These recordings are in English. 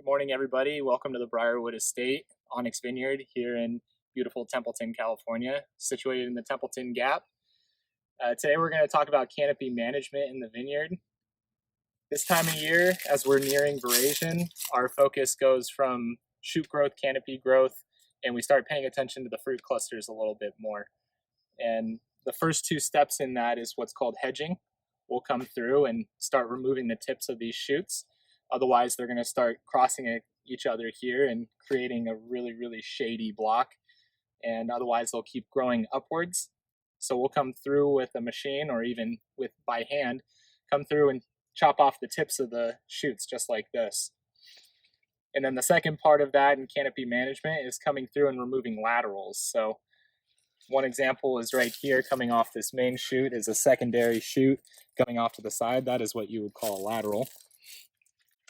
morning, everybody. Welcome to the Briarwood Estate Onyx Vineyard here in beautiful Templeton, California, situated in the Templeton Gap. Today we're going to talk about canopy management in the vineyard. This time of year, as we're nearing veraison, our focus goes from shoot growth, canopy growth, and we start paying attention to the fruit clusters a little bit more. And the first two steps in that is what's called hedging. We'll come through and start removing the tips of these shoots. Otherwise, they're going to start crossing each other here and creating a really shady block. And otherwise, they'll keep growing upwards. So we'll come through with a machine or even by hand, come through and chop off the tips of the shoots just like this. And then the second part of that in canopy management is coming through and removing laterals. So one example is right here, coming off this main shoot is a secondary shoot going off to the side. That is what you would call a lateral.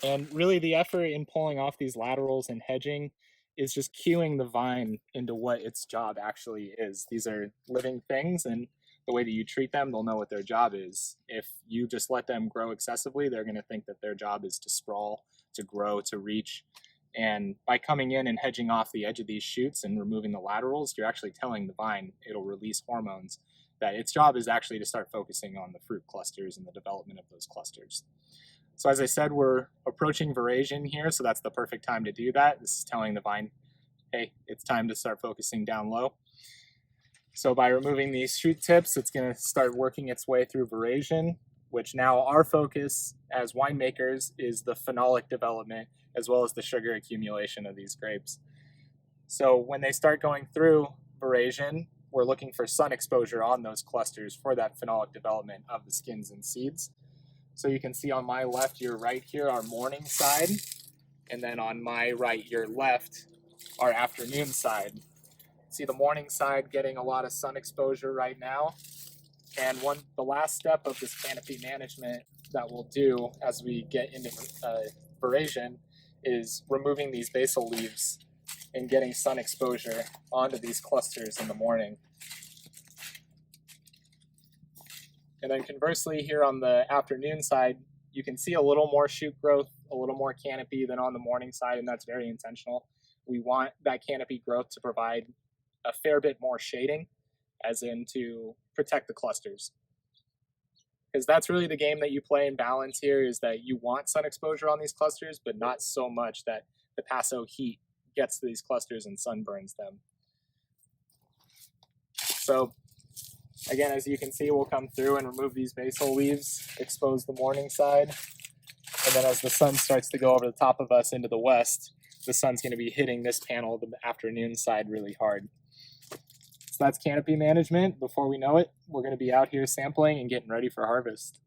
And really the effort in pulling off these laterals and hedging is just cueing the vine into what its job actually is. These are living things, and the way that you treat them, they'll know what their job is. If you just let them grow excessively, they're going to think that their job is to sprawl, to grow, to reach. And by coming in and hedging off the edge of these shoots and removing the laterals, you're actually telling the vine it'll release hormones, that its job is actually to start focusing on the fruit clusters and the development of those clusters. So as I said, we're approaching veraison here, so that's the perfect time to do that. This is telling the vine, hey, it's time to start focusing down low. So by removing these shoot tips, it's going to start working its way through veraison, which now our focus as winemakers is the phenolic development as well as the sugar accumulation of these grapes. So when they start going through veraison, we're looking for sun exposure on those clusters for that phenolic development of the skins and seeds. So you can see on my left, your right here, our morning side, and then on my right, your left, our afternoon side. See the morning side getting a lot of sun exposure right now. And the last step of this canopy management that we'll do as we get into veraison is removing these basal leaves and getting sun exposure onto these clusters in the morning. And then conversely, here on the afternoon side, you can see a little more shoot growth, a little more canopy than on the morning side, and that's very intentional. We want that canopy growth to provide a fair bit more shading, as in to protect the clusters. Because that's really the game that you play in balance here, is that you want sun exposure on these clusters, but not so much that the Paso heat gets to these clusters and sunburns them. So again, as you can see, we'll come through and remove these basal leaves, expose the morning side, and then as the sun starts to go over the top of us into the west, the sun's going to be hitting this panel, the afternoon side, really hard. So that's canopy management. Before we know it, we're going to be out here sampling and getting ready for harvest.